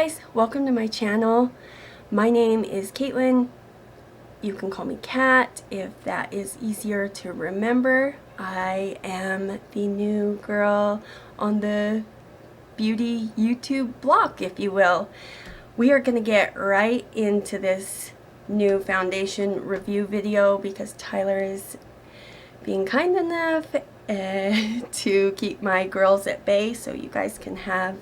guys, welcome to my channel. My name is Caitlin. You can call me Kat if that is easier to remember. I am the new girl on the beauty YouTube block, if you will. We are going to get right into this new foundation review video because Tyler is being kind enough to keep my girls at bay so you guys can have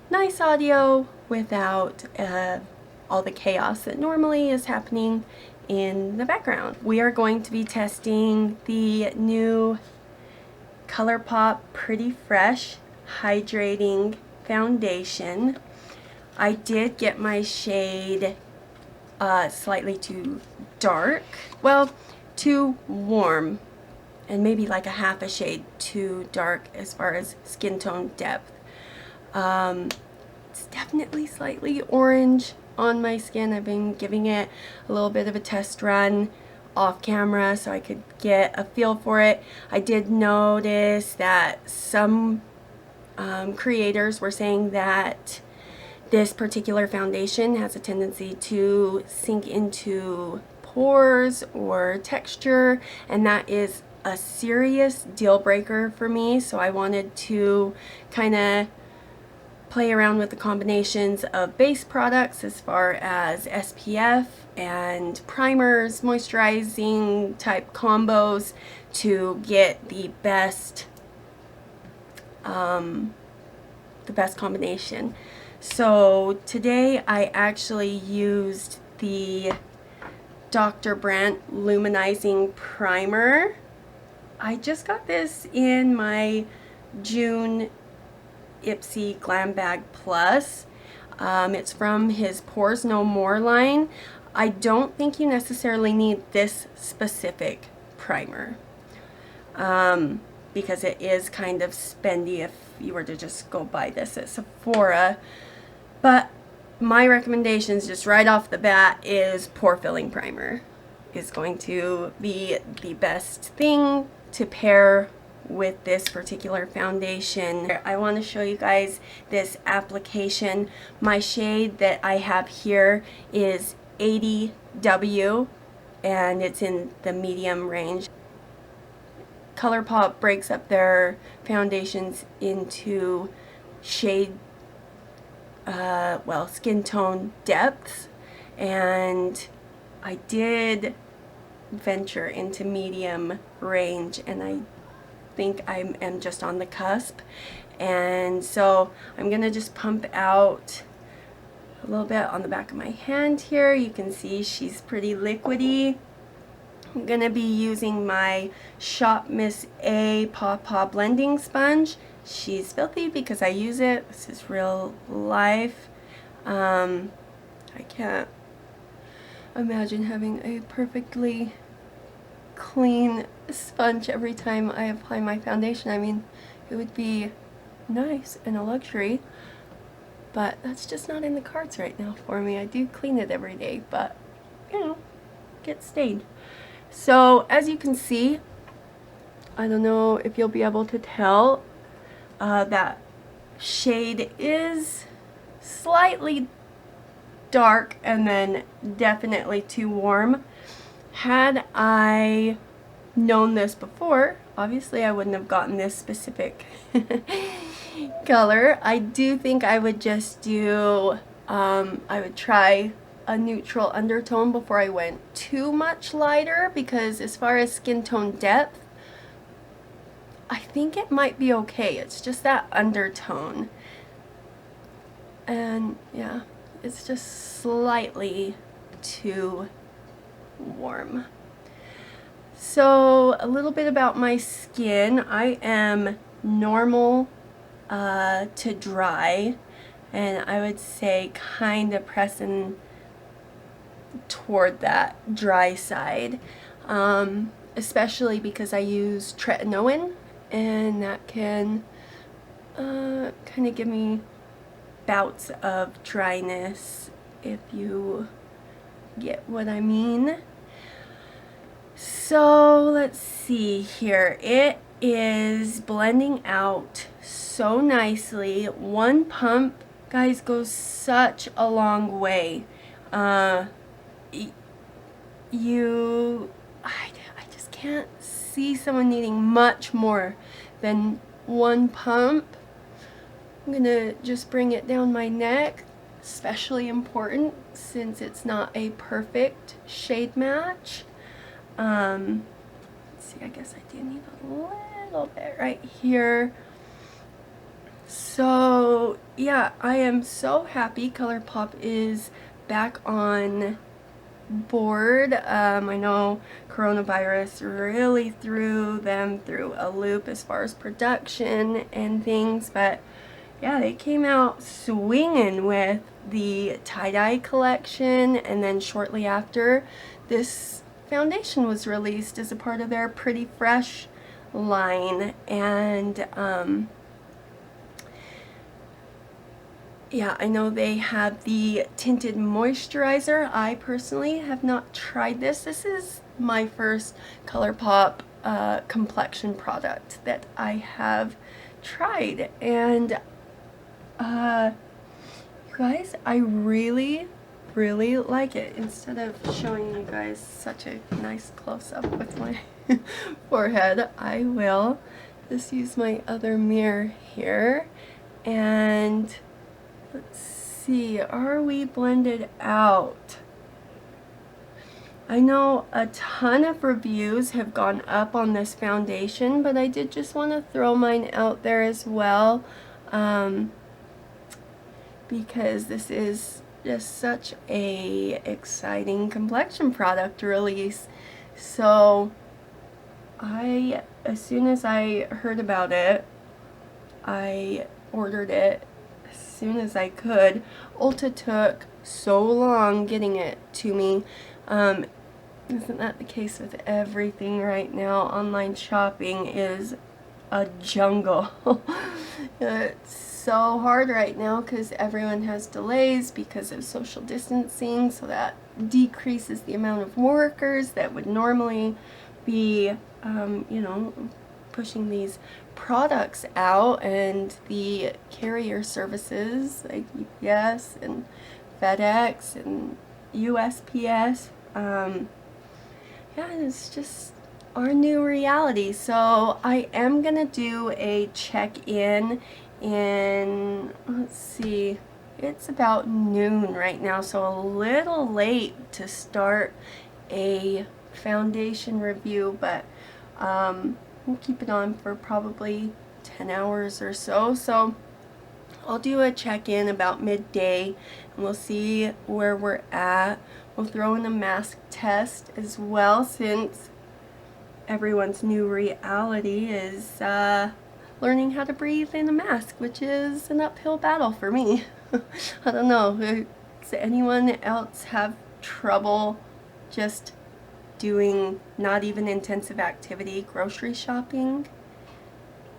nice audio without all the chaos that normally is happening in the background. We are going to be testing the new Colourpop Pretty Fresh Hydrating Foundation. I did get my shade slightly too dark, well, too warm, and maybe like a half a shade too dark as far as skin tone depth. It's definitely slightly orange on my skin. I've been giving it a little bit of a test run off camera so I could get a feel for it. I did notice that some creators were saying that this particular foundation has a tendency to sink into pores or texture, and that is a serious deal breaker for me. So I wanted to kind of play around with the combinations of base products as far as SPF and primers, moisturizing type combos to get the best combination. So today I actually used the Dr. Brandt Luminizing Primer. I just got this in my June Ipsy Glam Bag Plus. It's from his Pores No More line. I don't think you necessarily need this specific primer because it is kind of spendy if you were to just go buy this at Sephora. But my recommendations just right off the bat is pore filling primer is going to be the best thing to pair with this particular foundation. I want to show you guys this application. My shade that I have here is 80W and it's in the medium range. Colourpop breaks up their foundations into shade, well, skin tone depths, and I did venture into medium range, and I think I am just on the cusp. And so I'm gonna just pump out a little bit on the back of my hand here. You can see she's pretty liquidy. I'm gonna be using my Shop Miss A Paw Paw blending sponge. She's filthy because I use it. This is real life. I can't imagine having a perfectly clean sponge every time I apply my foundation. I mean, it would be nice and a luxury, but that's just not in the cards right now for me. I do clean it every day, but you know, get stained. So as you can see, I don't know if you'll be able to tell, that shade is slightly dark and then definitely too warm. Had I known this before, obviously I wouldn't have gotten this specific color. I do think I would just do, I would try a neutral undertone before I went too much lighter, because as far as skin tone depth, I think it might be okay. It's just that undertone. And yeah, it's just slightly too warm. So a little bit about my skin. I am normal to dry, and I would say kind of pressing toward that dry side, especially because I use tretinoin, and that can kind of give me bouts of dryness, if you get what I mean. So let's see here. It is blending out so nicely. One pump guys, goes such a long way. I just can't see someone needing much more than one pump. I'm gonna just bring it down my neck, especially important since it's not a perfect shade match. Let's see, I guess I do need a little bit right here. So yeah, I am so happy Colourpop is back on board. I know coronavirus really threw them through a loop as far as production and things, but yeah, they came out swinging with the tie-dye collection, and then shortly after, this foundation was released as a part of their Pretty Fresh line. And yeah, I know they have the tinted moisturizer. I personally have not tried this. This is my first Colourpop complexion product that I have tried, and you guys, I really like it. Instead of showing you guys such a nice close-up with my forehead, I will just use my other mirror here, and let's see, are we blended out? I know a ton of reviews have gone up on this foundation, but I did just want to throw mine out there as well, because this is just such a exciting complexion product release. So as soon as I heard about it, I ordered it as soon as I could. Ulta took so long getting it to me. Isn't that the case with everything right now? Online shopping is a jungle. It's so hard right now because everyone has delays because of social distancing, so that decreases the amount of workers that would normally be, you know, pushing these products out, and the carrier services like UPS and FedEx and USPS. Yeah, it's just our new reality. So I am gonna do a check-in in, let's see, it's about noon right now, so a little late to start a foundation review, but we'll keep it on for probably 10 hours or so. So I'll do a check-in about midday and we'll see where we're at. We'll throw in a mask test as well, since everyone's new reality is learning how to breathe in a mask, which is an uphill battle for me. I don't know, does anyone else have trouble just doing not even intensive activity, grocery shopping,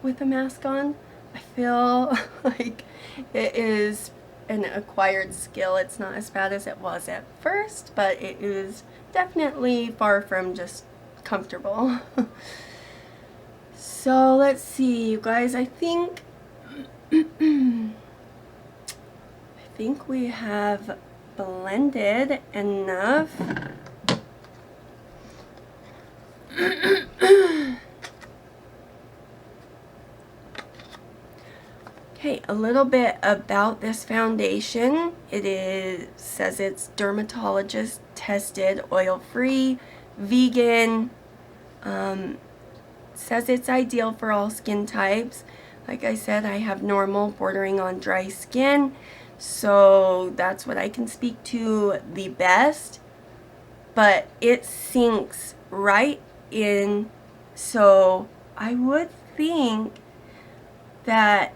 with a mask on? I feel like it is an acquired skill. It's not as bad as it was at first, but it is definitely far from just comfortable. So let's see, you guys, I think we have blended enough. Okay, a little bit about this foundation. It says it's dermatologist tested, oil-free, vegan. Says it's ideal for all skin types. Like I said, I have normal bordering on dry skin, so that's what I can speak to the best. But it sinks right in, so I would think that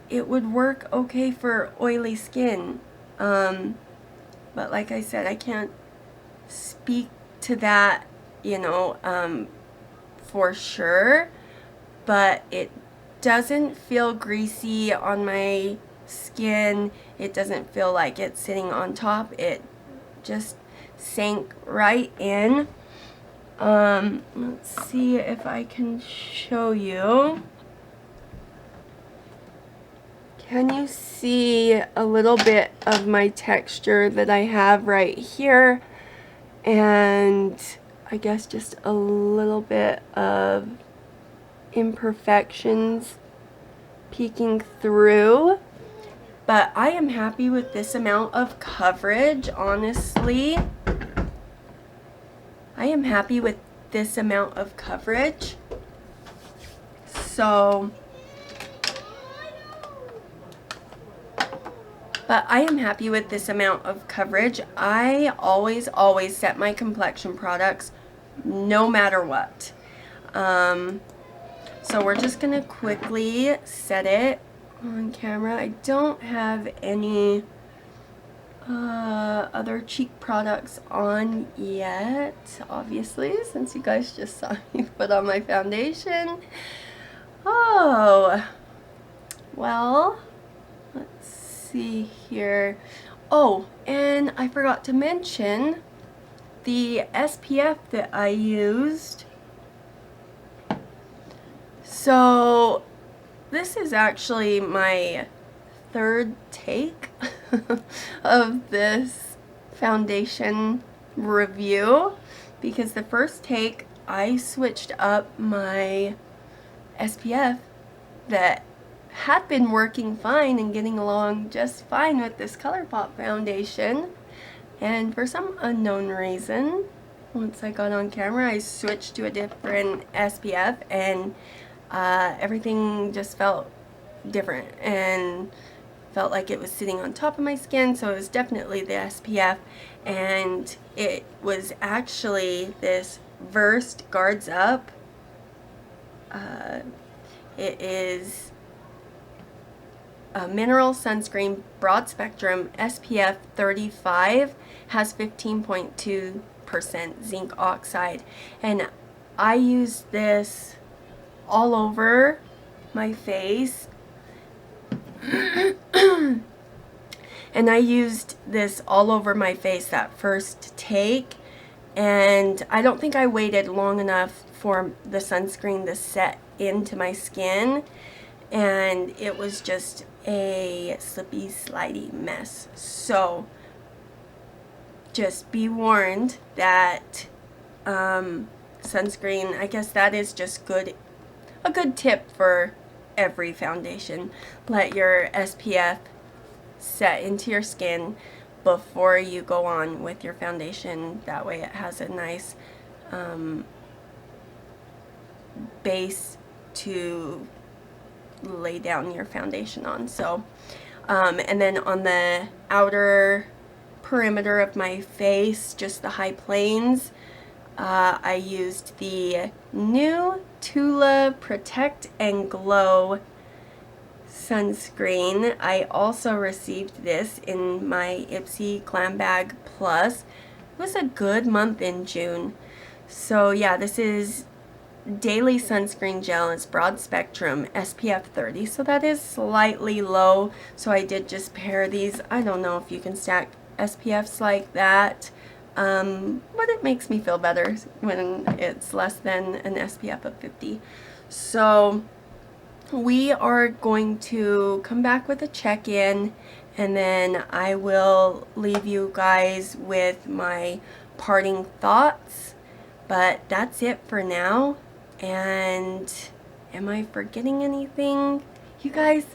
it would work okay for oily skin. But like I said, I can't speak to that, you know, for sure. But it doesn't feel greasy on my skin. It doesn't feel like it's sitting on top. It just sank right in. Let's see if I can show you. Can you see a little bit of my texture that I have right here? And I guess just a little bit of imperfections peeking through. But I am happy with this amount of coverage, honestly. I am happy with this amount of coverage. So, but I am happy with this amount of coverage. I always set my complexion products no matter what. So we're just gonna quickly set it on camera. I don't have any other cheek products on yet, obviously, since you guys just saw me put on my foundation. Oh, well, let's see here. Oh, and I forgot to mention the SPF that I used. So this is actually my third take of this foundation review, because the first take I switched up my SPF that had been working fine and getting along just fine with this Colourpop foundation, and for some unknown reason, once I got on camera, I switched to a different SPF, and everything just felt different and felt like it was sitting on top of my skin. So it was definitely the SPF, and it was actually this Versed Guards Up. It is a mineral sunscreen, broad spectrum, SPF 35, has 15.2% zinc oxide, and I used this all over my face. And I used this all over my face that first take, and I don't think I waited long enough for the sunscreen to set into my skin, and it was just a slippy slidey mess. So just be warned that sunscreen, I guess that is just a good tip for every foundation. Let your SPF set into your skin before you go on with your foundation. That way it has a nice base to lay down your foundation on. So and then on the outer perimeter of my face, just the high planes, I used the new Tula Protect and Glow sunscreen. I also received this in my Ipsy Glam Bag Plus. It was a good month in June. So yeah, this is daily sunscreen gel. It's broad spectrum, SPF 30, so that is slightly low. So I did just pair these. I don't know if you can stack SPFs like that, but it makes me feel better when it's less than an SPF of 50. So we are going to come back with a check-in, and then I will leave you guys with my parting thoughts. But that's it for now. And am I forgetting anything? You guys,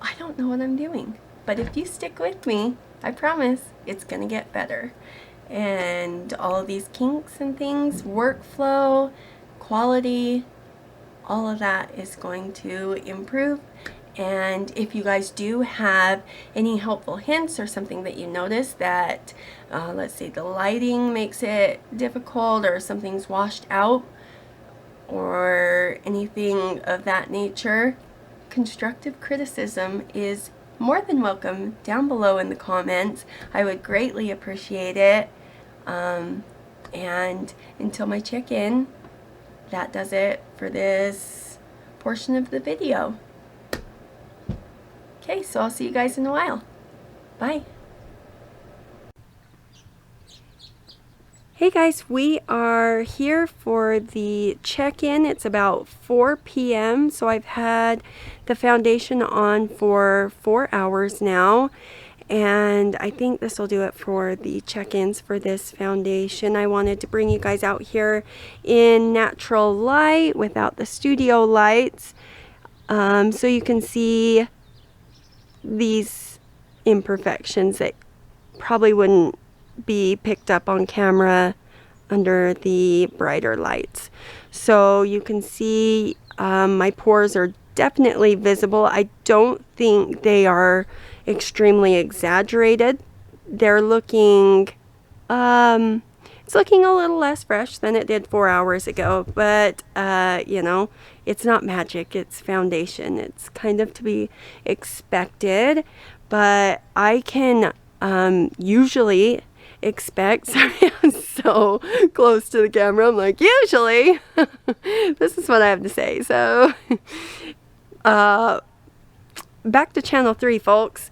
I don't know what I'm doing. But if you stick with me, I promise it's gonna get better. And all of these kinks and things, workflow, quality, all of that is going to improve. And if you guys do have any helpful hints or something that you notice that, let's say the lighting makes it difficult, or something's washed out, or anything of that nature, constructive criticism is more than welcome down below in the comments. I would greatly appreciate it. And until my check-in, that does it for this portion of the video. Okay, so I'll see you guys in a while. Bye. Hey guys, we are here for the check-in. It's about 4 p.m. so I've had the foundation on for 4 hours now, and I think this will do it for the check-ins for this foundation. I wanted to bring you guys out here in natural light without the studio lights, so you can see these imperfections that probably wouldn't be picked up on camera under the brighter lights. So you can see my pores are definitely visible. I don't think they are extremely exaggerated. They're looking it's looking a little less fresh than it did 4 hours ago, but you know, it's not magic, it's foundation. It's kind of to be expected, but I can usually expect, sorry, I'm so close to the camera, I'm like, usually, this is what I have to say. So, back to channel 3, folks.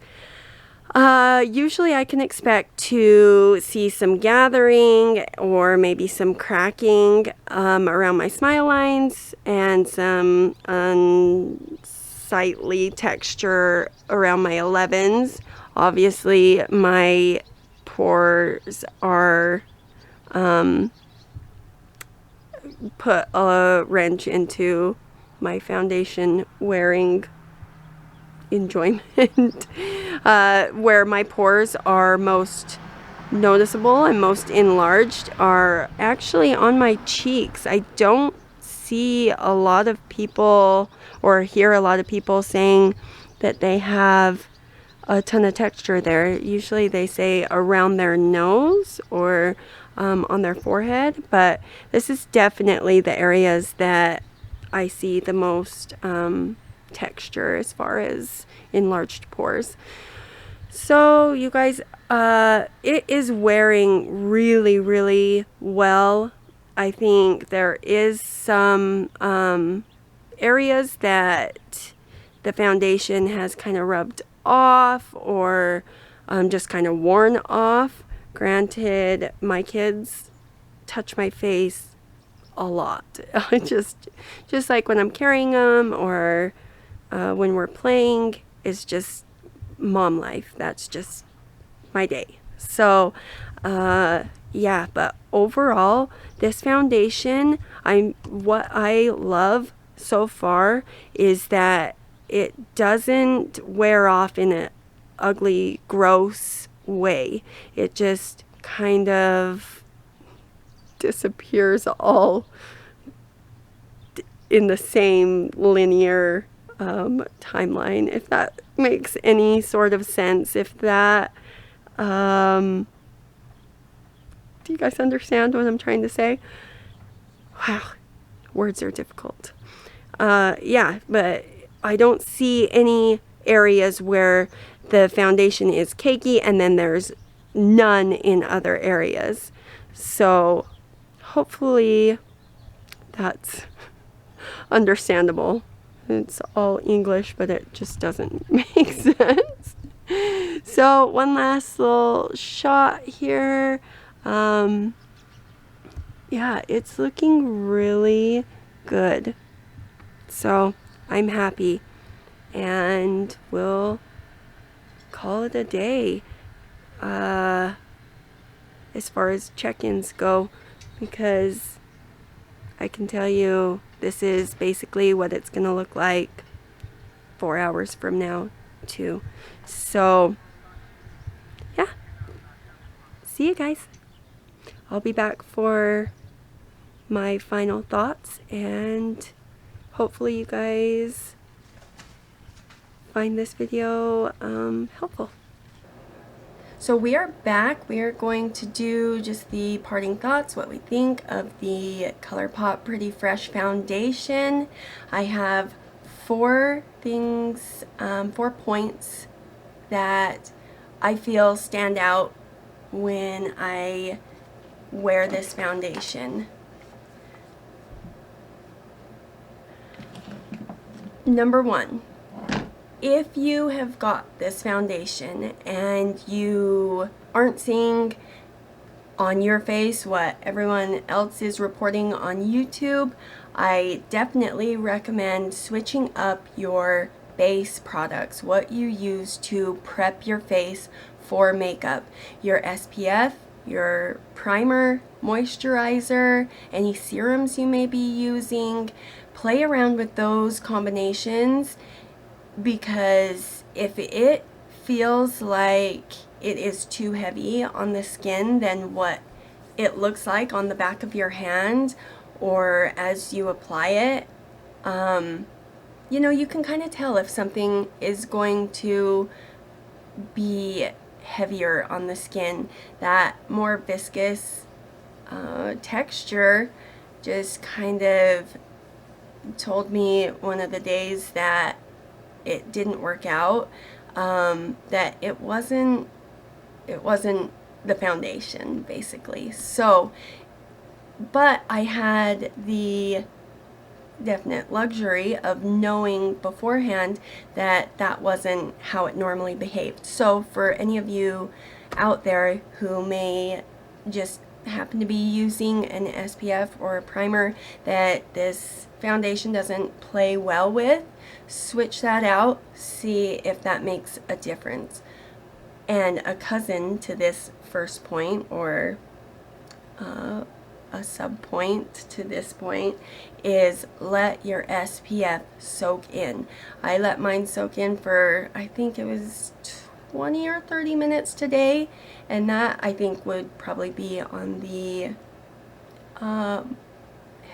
Usually I can expect to see some gathering or maybe some cracking around my smile lines and some unsightly texture around my 11s. Obviously, my pores are put a wrench into my foundation wearing enjoyment. Where my pores are most noticeable and most enlarged are actually on my cheeks. I don't see a lot of people or hear a lot of people saying that they have a ton of texture there. Usually they say around their nose or on their forehead, but this is definitely the areas that I see the most texture as far as enlarged pores. So you guys, it is wearing really, really well. I think there is some areas that the foundation has kind of rubbed off or just kind of worn off. Granted, my kids touch my face a lot. just like when I'm carrying them or when we're playing, it's just mom life. That's just my day. So yeah, but overall this foundation, what I love so far is that it doesn't wear off in an ugly, gross way. It just kind of disappears all in the same linear timeline, if that makes any sort of sense. If that, do you guys understand what I'm trying to say? Wow, words are difficult. Yeah, but I don't see any areas where the foundation is cakey and then there's none in other areas. So hopefully that's understandable. It's all English, but it just doesn't make sense. So one last little shot here. Yeah, it's looking really good. So I'm happy, and we'll call it a day as far as check-ins go, because I can tell you this is basically what it's gonna look like 4 hours from now too. So yeah, see you guys. I'll be back for my final thoughts, and hopefully you guys find this video helpful. So we are back. We are going to do just the parting thoughts, what we think of the Colourpop Pretty Fresh Foundation. I have 4 things, 4 points that I feel stand out when I wear this foundation. Number 1. If you have got this foundation and you aren't seeing on your face what everyone else is reporting on YouTube, I definitely recommend switching up your base products, what you use to prep your face for makeup. Your SPF, your primer, moisturizer, any serums you may be using. Play around with those combinations, because if it feels like it is too heavy on the skin than what it looks like on the back of your hand or as you apply it, you know, you can kind of tell if something is going to be heavier on the skin. That more viscous texture just kind of told me one of the days that it didn't work out, that it wasn't the foundation, basically. So, but I had the definite luxury of knowing beforehand that that wasn't how it normally behaved. So for any of you out there who may just happen to be using an SPF or a primer that this foundation doesn't play well with, switch that out, see if that makes a difference. And a cousin to this first point, or a sub point to this point, is let your SPF soak in. I let mine soak in for, I think it was 20 or 30 minutes today, and that I think would probably be on the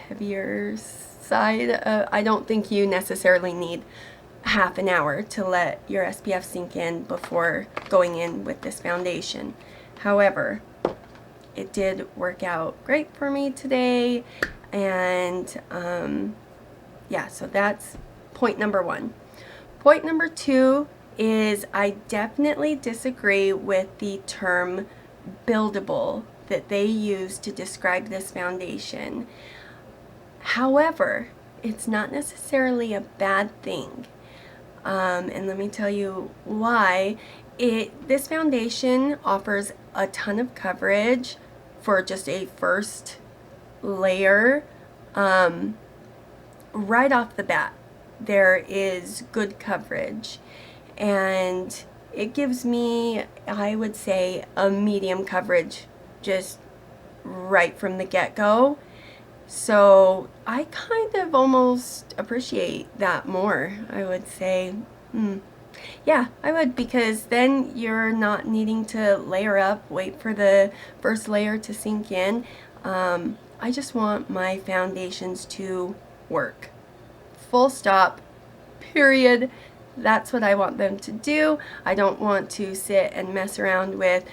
heavier side. I don't think you necessarily need half an hour to let your SPF sink in before going in with this foundation. However, it did work out great for me today, and yeah, so that's point number one. Point number two is I definitely disagree with the term buildable that they use to describe this foundation. However, it's not necessarily a bad thing. And let me tell you why. This foundation offers a ton of coverage for just a first layer. Right off the bat, there is good coverage, and it gives me, I would say, a medium coverage just right from the get-go. So I kind of almost appreciate that more, I would say. Yeah, I would, because then you're not needing to layer up, wait for the first layer to sink in. I just want my foundations to work. Full stop, period. That's what I want them to do. I don't want to sit and mess around with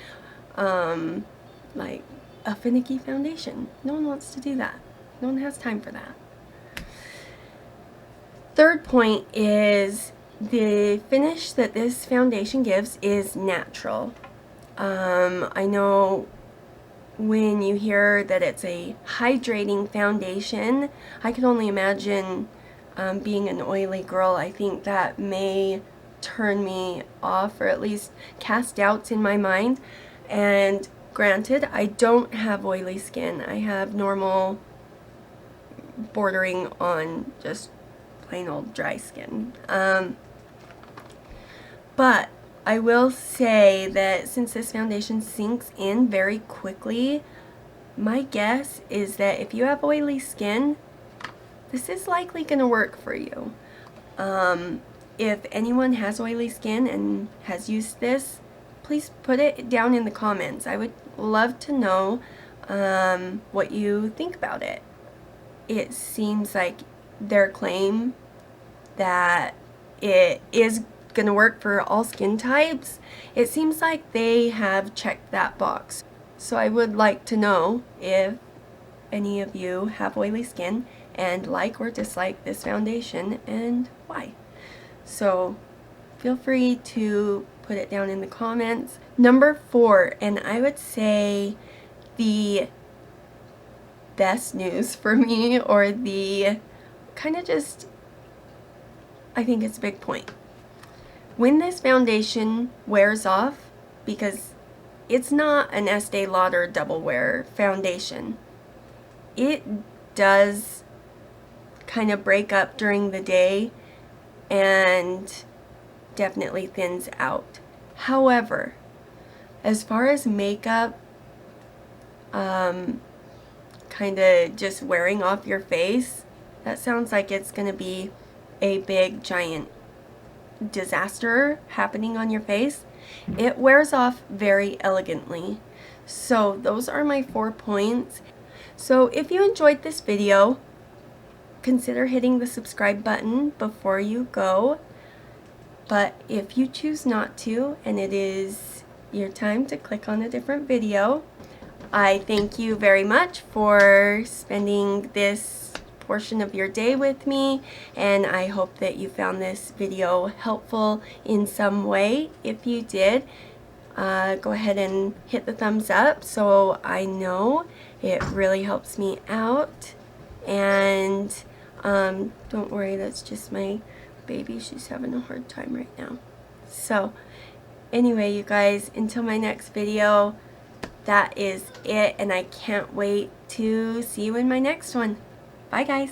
like a finicky foundation. No one wants to do that. No one has time for that. Third point is the finish that this foundation gives is natural. I know when you hear that it's a hydrating foundation, I can only imagine being an oily girl. I think that may turn me off, or at least cast doubts in my mind. And granted, I don't have oily skin. I have normal, bordering on just plain old dry skin. But I will say that since this foundation sinks in very quickly, my guess is that if you have oily skin, this is likely going to work for you. If anyone has oily skin and has used this, please put it down in the comments. I would love to know what you think about it. It seems like their claim that it is going to work for all skin types, it seems like they have checked that box. So I would like to know if any of you have oily skin and like or dislike this foundation, and why. So feel free to put it down in the comments. Number 4, and I would say the best news for me, or the kind of just, I think it's a big point. When this foundation wears off, because it's not an Estee Lauder Double Wear foundation. It does kind of break up during the day and definitely thins out. However, as far as makeup, kind of just wearing off your face, that sounds like it's going to be a big giant disaster happening on your face. It wears off very elegantly. So those are my 4 points. So if you enjoyed this video, consider hitting the subscribe button before you go. But if you choose not to, and it is your time to click on a different video, I thank you very much for spending this portion of your day with me, and I hope that you found this video helpful in some way. If you did, go ahead and hit the thumbs up so I know. It really helps me out. And don't worry, that's just my baby. She's having a hard time right now. So anyway, you guys, until my next video, that is it, and I can't wait to see you in my next one. Bye guys.